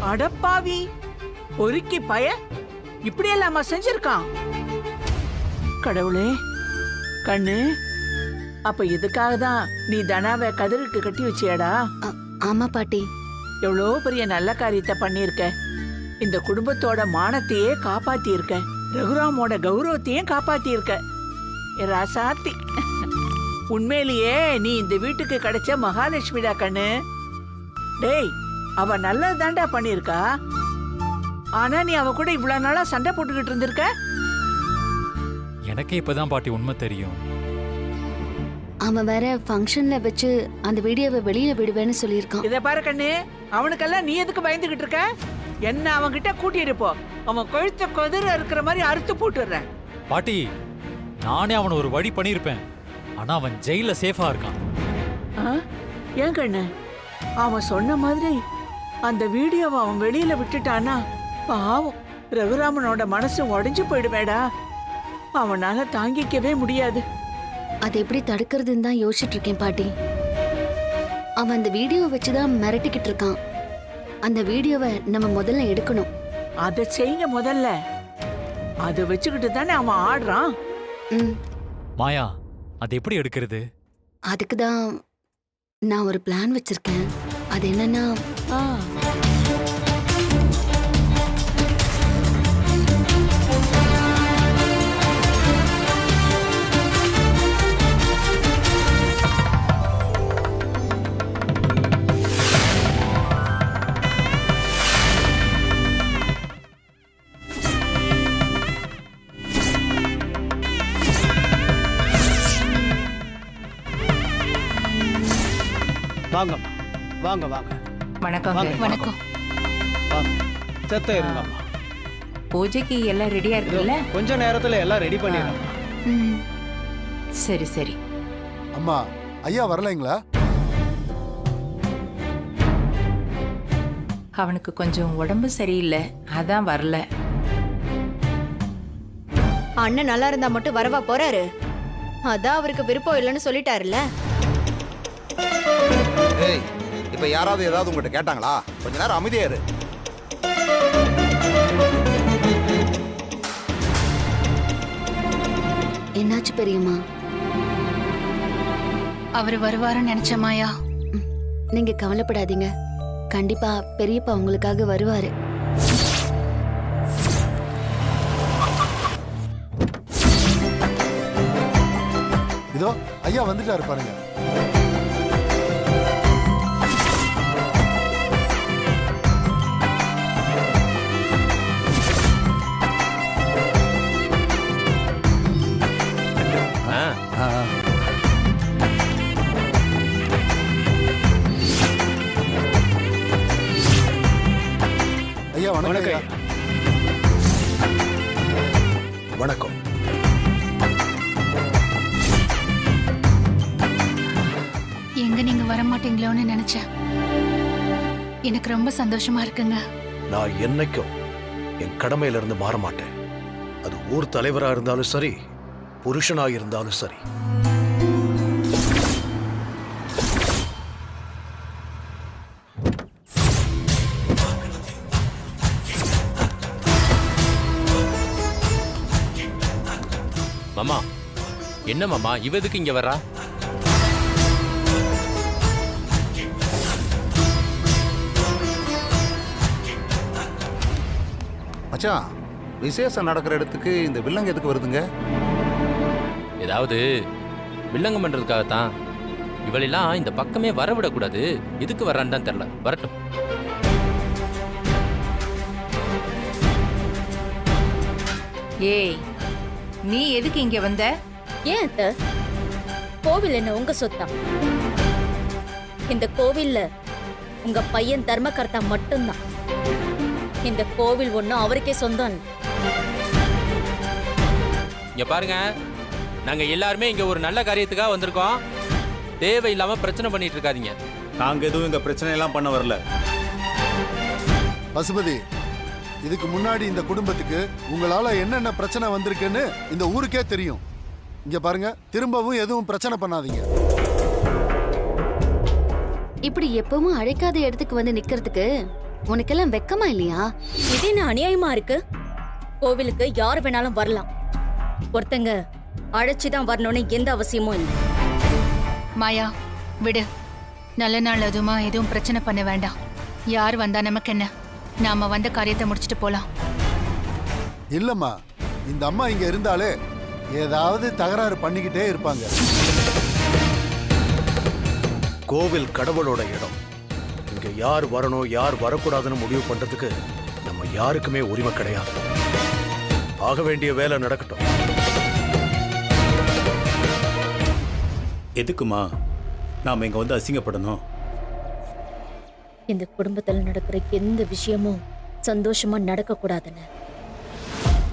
அடப்பாவி, பொறுக்கி பய இப்படி எல்லாமா செஞ்சிருக்கான்? கடவுளே, கண்ணு, அப்ப இதுக்காக தான் நீ தனாவை கதிருக்கு கட்டி வச்சியாடா? ஆமா பாட்டி. எவ்வளோ பெரிய நல்ல காரியத்தை பண்ணிருக்க. இந்த குடும்பத்தோட மானத்தையே காப்பாத்தி இருக்க, ரகுராமோட கௌரவத்தையும் காப்பாத்தி இருக்க. ராசாத்தி, உண்மையிலேயே நீ இந்த வீட்டுக்கு கிடைச்ச மகாலட்சுமிடா கண்ணு. டேய், அவ நல்லதுதான்டா பண்ணிருக்கா. ஆனா நீ அவ கூட இவ்வளவு நாளா சண்டை போட்டுக்கிட்டு இருந்திருக்க. எனக்கே இப்பதான் பாட்டி உண்மை தெரியும். அவன் வேற ஃபங்க்ஷன்ல வச்சு அந்த வீடியோவை வெளியில விடுவேன்னு சொல்லியிருக்கான். இத பாரு கண்ணு, அவனுக்கெல்லாம் நீ எதுக்கு பயந்துகிட்டு இருக்க? என்ன அவன்கிட்ட கூட்டிட்டு போ, அவன் கழுத்த கொதிர இருக்கிற மாதிரி அறுத்து போட்டுடுறேன். பாட்டி, நானே அவனை ஒரு வழி பண்ணிருப்பேன். ஆனா அவன் ஜெயில சேஃபா இருக்கான். ஏன் கண்ணு, அவன் சொன்ன மாதிரி அந்த வீடியோவை அவன் வெளியில விட்டுட்டானா பாவம் ரகுராமனோட மனசு உடைஞ்சு போயிடுவேடா. அவனால தாங்கிக்கவே முடியாது. அதை எப்படி தடுக்கிறதுன்னு தான் யோசிச்சுட்டு இருக்கேன் பாட்டி. அவன் அந்த வீடியோவை வச்சுதான் மிரட்டிக்கிட்டு இருக்கான். அந்த வீடியோவை நம்ம முதல்ல எடுக்கணும். அதை செய்யுங்க முதல்ல. அதை வச்சுக்கிட்டு தானே அவன் ஆடுறான். மாயா, அது எப்படி எடுக்கிறது? அதுக்கு தான் நான் ஒரு பிளான் வச்சிருக்கேன். அது என்னன்னா, வாங்கம்மா, வாங்க வாங்க. வணக்கம். வணக்கம். செத்த இருங்கம்மா. பூஜைக்கு எல்லாம் ரெடியா இருக்குல்ல? கொஞ்ச நேரத்துல எல்லாம் ரெடி பண்ணிடுறோம். சரி சரி. அம்மா, ஐயா வரலைங்களா? அவனுக்கு கொஞ்சம் உடம்பு சரியில்லை, அதான் வரல. அண்ணன் நல்லா இருந்தா மட்டும் வரவா போறாரு? அதான் அவருக்கு விருப்பம் இல்லைன்னு சொல்லிட்டாருல்ல. ஏய், இப்ப யாராவது ஏதாவது உங்ககிட்ட கேட்டாங்களா? கொஞ்ச நேரம் அமைதியா இரு. என்னாச்சு பெரியம்மா? அவரு வருவாருன்னு நினைச்ச மாயா. நீங்க கவலைப்படாதீங்க, கண்டிப்பா பெரியப்பா உங்களுக்காக வருவாரு. இதோ ஐயா வந்துட்டாரு பாருங்க. ஐயா வணக்கம். வணக்கம். எங்க நீங்க வர மாட்டீங்களோன்னு நினைச்சேன். எனக்கு ரொம்ப சந்தோஷமா இருக்குங்க. நான் என்னைக்கும் என் கடமையில இருந்து மாற மாட்டேன். அது ஊர் தலைவரா இருந்தாலும் சரி, புருஷனா இருந்தாலும் சரி. மாமா, என்ன மாமா இவ எதுக்கு இங்க வரா? மச்சான், விசேஷம் நடக்கிற இடத்துக்கு இந்த வில்லங்க எதுக்கு வருதுங்க? ஏதாவது வில்லங்கம் பண்றதுக்காகத்தான். இவளெல்லாம் இந்த பக்கமே வரவிடக்கூடாது. எதுக்கு வர்றான்னு தான் தெரியல. வரட்டும். ஏய், நீ எதுக்கு இங்க வந்த? ஏன் அத்த? கோவில் என்ன உங்க சொத்தா? இந்த கோவில்ல உங்க பையன் தர்மகர்த்தா மட்டும்தான். இந்த கோவில் ஒண்ணும் அவருக்கே சொந்தம். இங்க பாருங்க, நாங்க எல்லாருமே இங்க ஒரு நல்ல காரியத்துக்காக வந்திருக்கோம். தேவையில்லாம பிரச்சனை பண்ணிட்டு இருக்காதீங்க. நாங்க எதுவும் இங்க பிரச்சனை எல்லாம் பண்ண வரல. பசுபதி, இதுக்கு முன்னாடி இந்த குடும்பத்துக்கு உங்களால என்னென்ன பிரச்சனை வந்திருக்குன்னு இந்த ஊருக்கே தெரியும். இங்க பாருங்க, திரும்பவும் எதுவும் பிரச்சனை பண்ணாதீங்க. இப்படி எப்பவும் அழைக்காத இடத்துக்கு வந்து நிக்கிறதுக்கு உனக்கெல்லாம் வெக்கமா இல்லையா? இது என்ன அநியாயமா இருக்கு? கோவிலுக்கு யார் வேணாலும் வரலாம், ஒருத்தங்க அழைச்சிதான் வரணும்னு எந்த அவசியமும் இல்லை. மாயா விடு, நல்ல நாள் அதுமா எதுவும் பிரச்சனை பண்ண வேண்டாம். யார் வந்தா நமக்கு என்ன, நாம வந்த காரியத்தை முடிச்சிட்டு போலாம். இல்லம்மா, இந்த அம்மா இங்க இருந்தாலே ஏதாவது தகராறு பண்ணிக்கிட்டே இருப்பாங்க. கோவில் கடவுளோட இடம். இங்க யார் வரணும் யார் வரக்கூடாதுன்னு முடிவு பண்றதுக்கு நம்ம யாருக்குமே உரிமை கிடையாது. ஆக வேண்டிய வேலை நடக்கட்டும். எதுக்குமா நாம இங்க வந்து அசிங்கப்படணும்? இந்த குடும்பத்துல நடக்கிற எந்த விஷயமும் சந்தோஷமா நடக்க கூடாதுன்னு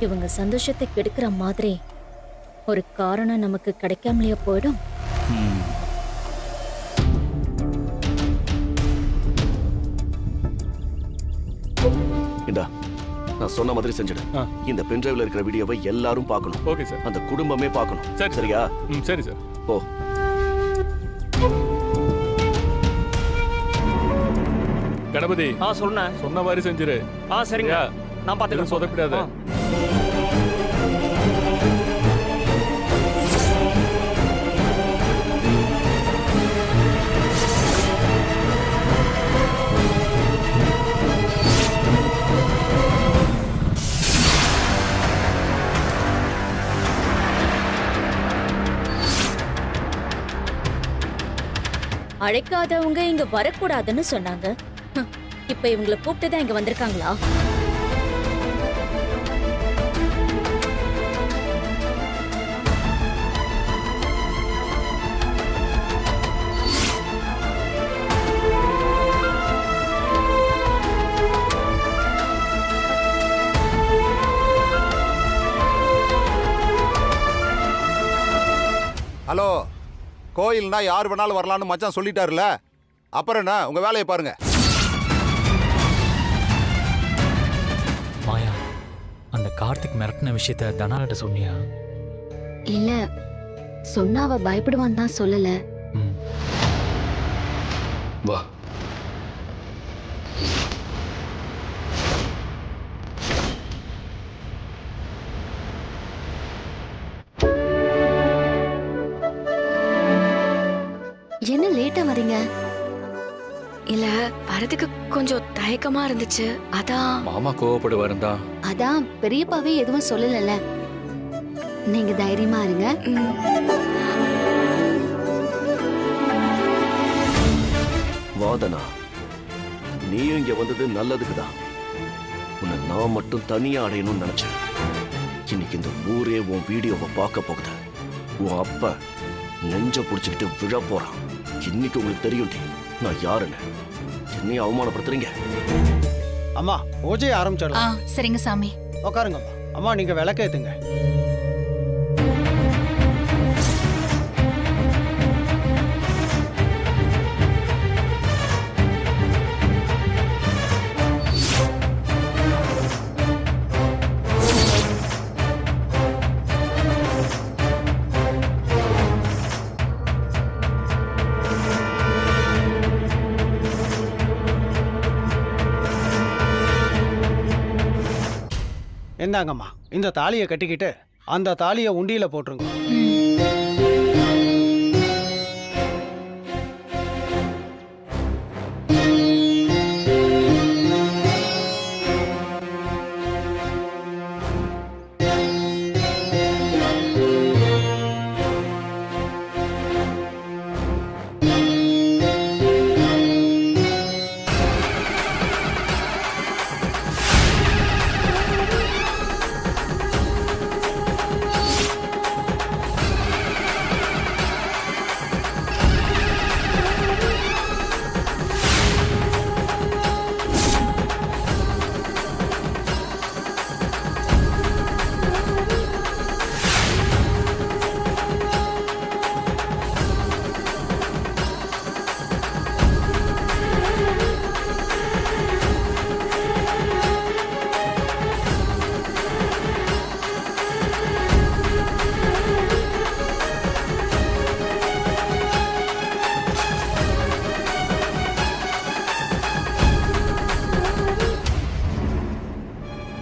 இவங்க சந்தோஷத்தை கெடுக்கிற மாதிரி ஒரு காரணம் நமக்கு கிடைக்காமலேயே போயிடும். இந்தா, நான் சொன்ன மாதிரி செஞ்சிடு. இந்த பென்டிரைவ்ல இருக்கிற வீடியோவை எல்லாரும் பார்க்கணும். Okay sir. அந்த குடும்பமே பார்க்கணும். சரியா? சரி சார். ஓ, கணபதி சொன்ன மாதிரி செஞ்சிரு. சரிங்க, நான் பாத்துக்கிறேன். சொதப்பிடாத. அழைக்காதவங்க இங்க வரக்கூடாதுன்னு சொன்னாங்க. இப்ப இவங்களை கூப்பிட்டுதான் இங்க வந்திருக்காங்களா? ஹலோ, கோயில்னா யார் வேணாலும் வரலான்னு மச்சான் சொல்லிட்டாருல, அப்புறம் என்ன, உங்க வேலையை பாருங்க. மாயா, அந்த கார்த்திக் மிரட்டின விஷயத்த தனாகிட்ட சொன்னியா? இல்ல, சொன்னா அவ பயப்படுவான்னு தான் சொல்லல. வா. என்ன லேட்டா வரீங்க? இல்ல, வரதுக்கு கொஞ்சம் தயக்கமா இருந்துச்சு, அதான். மாமா கோவப்படுவாருந்தா. அதான் பெரியப்பாவே எதுவும் சொல்லல. நீங்க தைரியமா இருங்க. வாதனா, நீயும் இங்க வந்தது நல்லதுக்குதான். உன்னை நான் மட்டும் தனியா அடையணும்னு நினைச்சேன். இன்னைக்கு இந்த ஊரே உன் வீடியோவை பார்க்க போகுது. உன் அப்ப நெஞ்ச புடிச்சுக்கிட்டு விழ போறான். இன்னைக்கு உங்களுக்கு தெரியும் நான் யாருன்னு. என்னையும் அவமானப்படுத்துறீங்க. அம்மா, பூஜையை ஆரம்பிச்சிடலாம். சரிங்க சாமி. உட்காருங்கம்மா. அம்மா, நீங்க விளக்கேத்துங்க. இந்தாங்கம்மா, இந்த தாலியை கட்டிக்கிட்டு அந்த தாலியை உண்டியில போட்டுருங்க.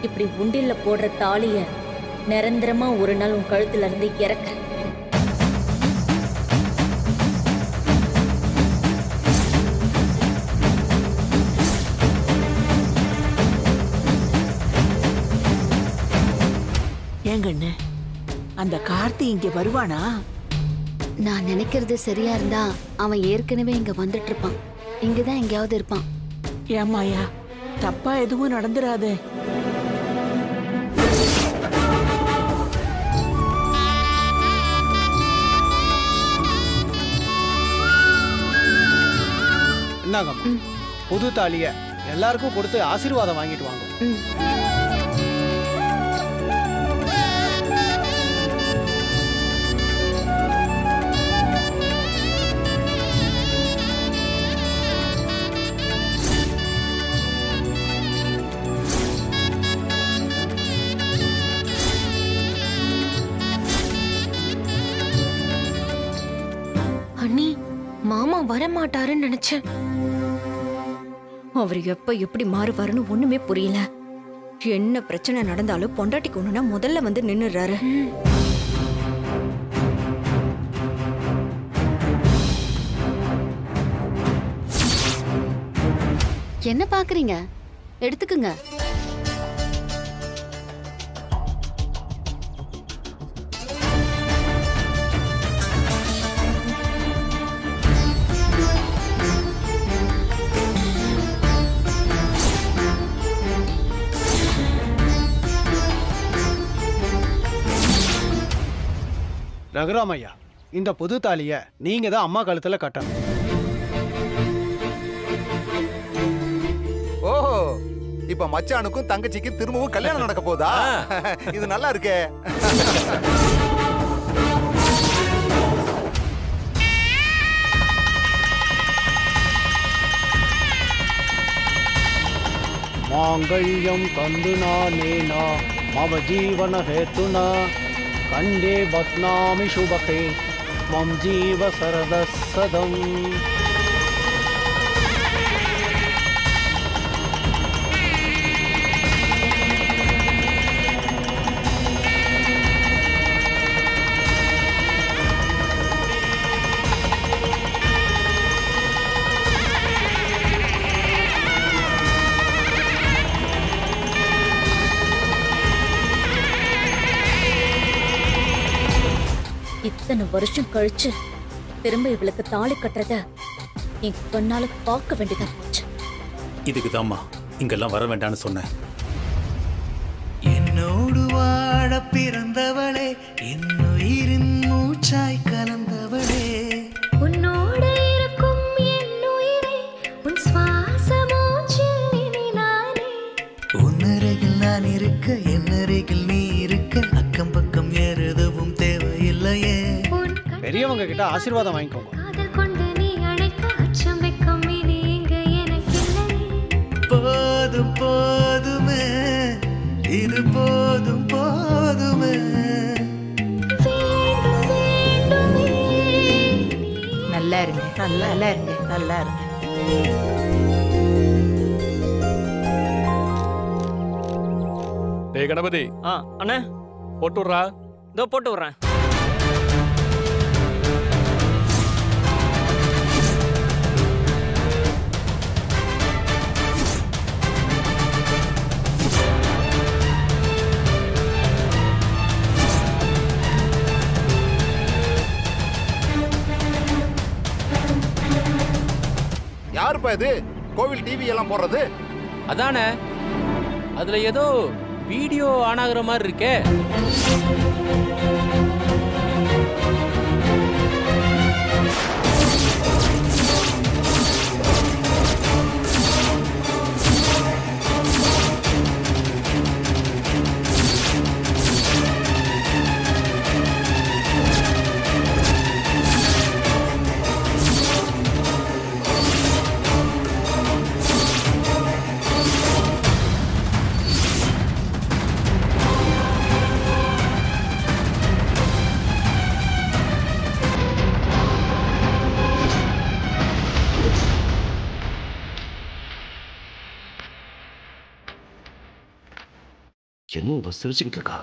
இப்படி உண்டில்ல போடுற தாலிய நிரந்தரமா ஒரு நாள் உன் கழுத்துல இருந்து இறக்குறேன். ஏங்கண்ணு, அந்த கார்த்தி இங்க வருவானா? நான் நினைக்கிறது சரியா இருந்தா அவன் ஏற்கனவே இங்க வந்துட்டு இருப்பான். இங்கதான் எங்கேயாவது இருப்பான். ஏமாயா, தப்பா எதுவும் நடந்துராதே. என்னங்கம்மா, புது தாலிய எல்லாருக்கும் கொடுத்து ஆசீர்வாதம் வாங்கிட்டு வாங்க. அண்ணி, மாமா வரமாட்டாருன்னு நினைச்சேன். அவர் எப்ப எப்படி மாறுவாருன்னு ஒண்ணுமே புரியல. என்ன பிரச்சனை நடந்தாலும் பொண்டாட்டிக்கு ஒண்ணுனா முதல்ல வந்து நின்னுறாரு. என்ன பாக்குறீங்க? எடுத்துக்குங்க. ரகுராமையா, இந்த புது தாலிய நீங்க தான் அம்மா கழுத்துல கட்டணும். ஓஹோ, இப்ப மச்சானுக்கும் தங்கச்சிக்கும் திரும்பவும் கல்யாணம் நடக்க போதா? இது நல்லா இருக்கே. மாங்கல்யம் தந்துனா நேனா மம ஜீவன ஹேத்துனா கண்டே பத்னாமி சுபகே மம் ஜீவ சரத சதம். இத்தனை வருஷம் கழிச்சு திரும்ப இவளுக்கு தாலி கட்டுறத என் கண்ணால பார்க்க வேண்டியதா போச்சு. இதுக்கு தாம்மா இங்கெல்லாம் வர வேண்டாம்னு சொன்னேன். என்னோடு வாழ பிறந்தவளே, என்னுயிரின் மூச்சாய் கலந்தவளே, உன்னோடு இருக்கும் என் உயிரே, உன் சுவாச மூச்சில் இனி நானே. உன்னருகில் நான் இருக்க, என்னருகில் நீ இருக்க, அக்கம் பக்கம் எதுவும் தேவையில்லையே. பெரியவங்க கிட்ட ஆசீர்வாதம் வாங்கிக்கோங்க. காதல் கொண்டு நீ அழைக்க அச்சம் வெக்கம் இனி இங்கு எனக்கு இல்லையே. போதும் போதுமே, இது போதும் போதுமே. வேண்டும் வேண்டுமே. நல்லா இருங்க, நல்லா இருங்க, நல்லா இருங்க. டேய் கணபதி, அண்ணே போட்டு விட்றா. இதோ போட்டு விட்றேன். யாருப்பா இது கோவில் டிவி எல்லாம் போடுறது? அதானே, அதுல ஏதோ வீடியோ ஆன் ஆகுற மாதிரி இருக்கே. என்ன இவ சிரிச்சுக்கிட்டு இருக்கா?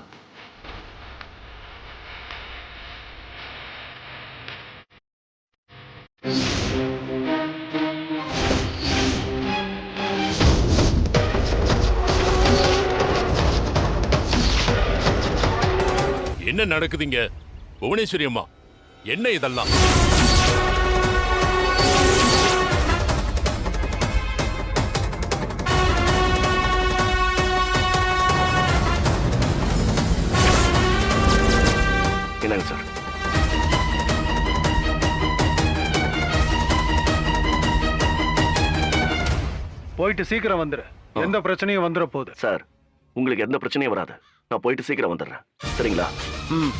என்ன நடக்குதுங்க புவனேஸ்வரி அம்மா? என்ன இதெல்லாம்? என்னங்க சார்? போயிட்டு சீக்கிரம் வந்துரு. எந்த பிரச்சனையும் வந்துட போகுது. சார், உங்களுக்கு எந்த பிரச்சனையும் வராது. நான் போயிட்டு சீக்கிரம் வந்துடுறேன். சரிங்களா? ம்.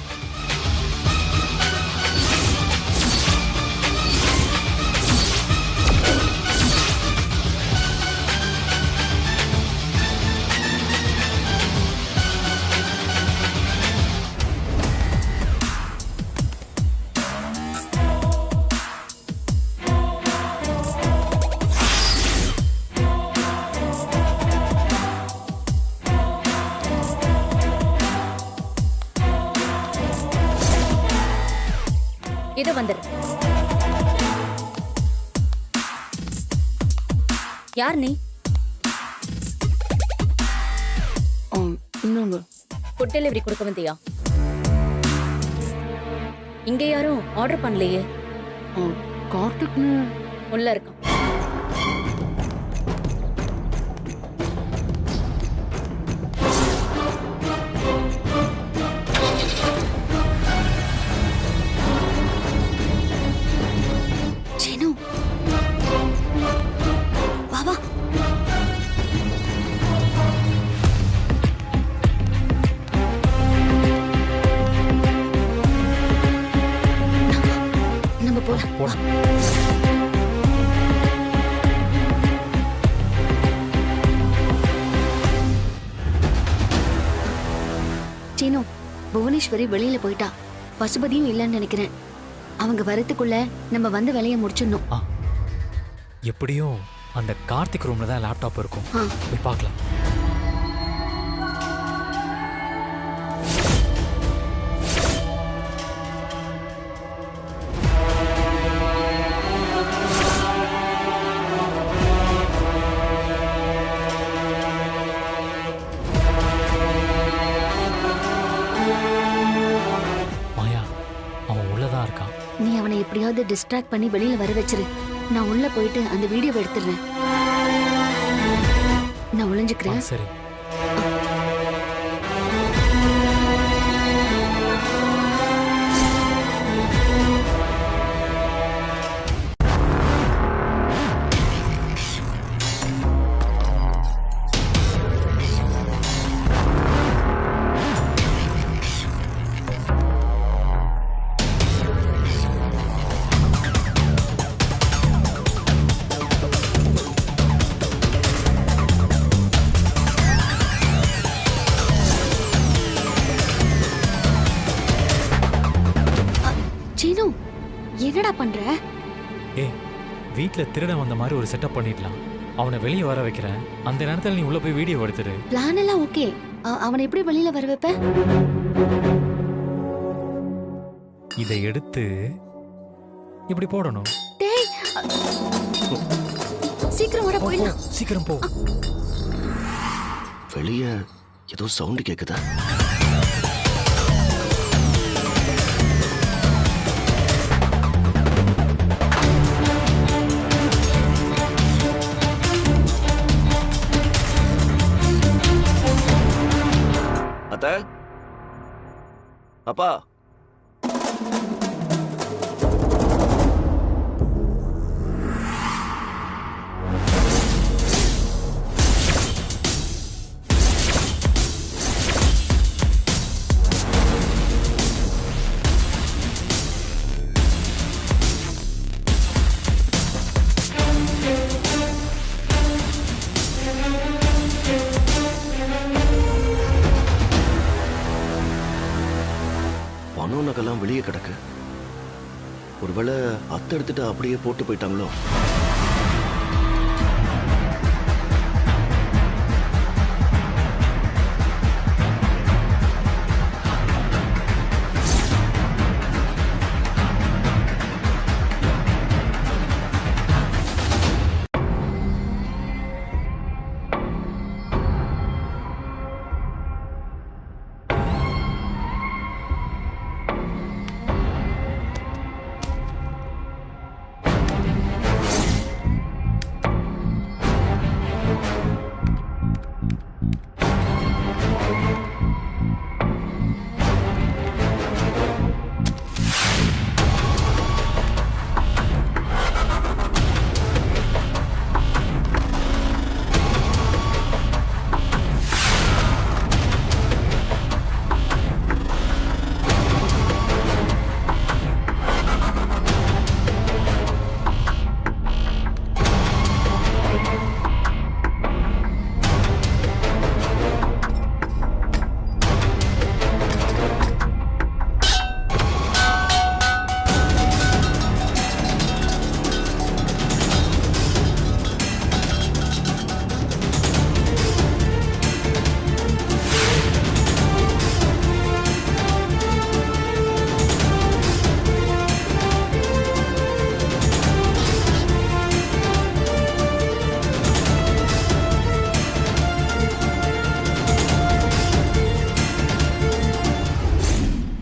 இது வந்துரு. யார் நீ? ஃபுட் டெலிவரி கொடுக்க வந்தியா? இங்க யாரும் ஆர்டர் பண்ணலையே. கார்த்திக்னு உள்ள இருக்கான். சீனு, புவனேஸ்வரி வெளியில போயிட்டா. பசுபதியும் இல்லைன்னு நினைக்கிறேன். அவங்க வரத்துக்குள்ள நம்ம வந்து வேலையை முடிச்சிடணும். எப்படியும் அந்த கார்த்திக் ரூம்ல தான் லேப்டாப் இருக்கும். போய் பார்க்கலாம். நீ அவனை எப்படியாவது டிஸ்ட்ராக்ட் பண்ணி வெளியில வர வச்சிரு. நான் உள்ள போயிட்டு அந்த வீடியோவை எடுத்துறேன். நான் ஒளிஞ்சுக்கிறேன். சரி. என்னடா பண்ற? வீட்ல திருட வந்த மாதிரி ஒரு செட்டப் பண்ணிடலாம். அவனை வெளியே வர வைக்கிறேன். அந்த நேரத்துல நீ உள்ள போய் வீடியோ எடுத்துரு. பிளான் எல்லாம் ஓகே. அவனை எப்படி வெளியில வர வைப்ப? இதை எடுத்து இப்படி போடணும். டேய், சீக்கிரம் வர போயிடலாம். சீக்கிரம் போ. வெளியே ஏதோ சவுண்ட் கேக்குதா? அப்பா, பணம் நகைலாம் வெளியே கிடக்கு. ஒருவேளை அத்தை எடுத்துட்டு அப்படியே போட்டு போயிட்டாங்களோ?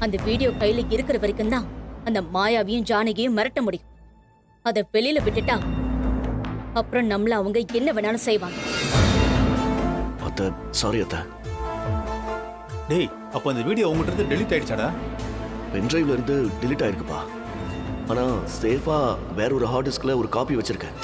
அந்த வீடியோ கையில இருக்கிற வரைக்கும் தான் அந்த மாயாவையும் ஜானகியும் மிரட்ட முடியும். அதை வெளியில விட்டுட்டா அப்புறம் நம்மள அவங்க என்ன வேணாலும் செய்வாங்க. அத்தை சாரி அத்தை. டேய் அப்போ அந்த வீடியோ உங்ககிட்ட இருந்து டெலீட் ஆயிடுச்சாடா? பென்ட்ரைவ்ல இருந்து delete ஆயிருக்குப்பா. ஆனா சேஃபா வேற ஒரு ஹார்ட் டிஸ்க்ல ஒரு காப்பி வச்சிருக்கேன்.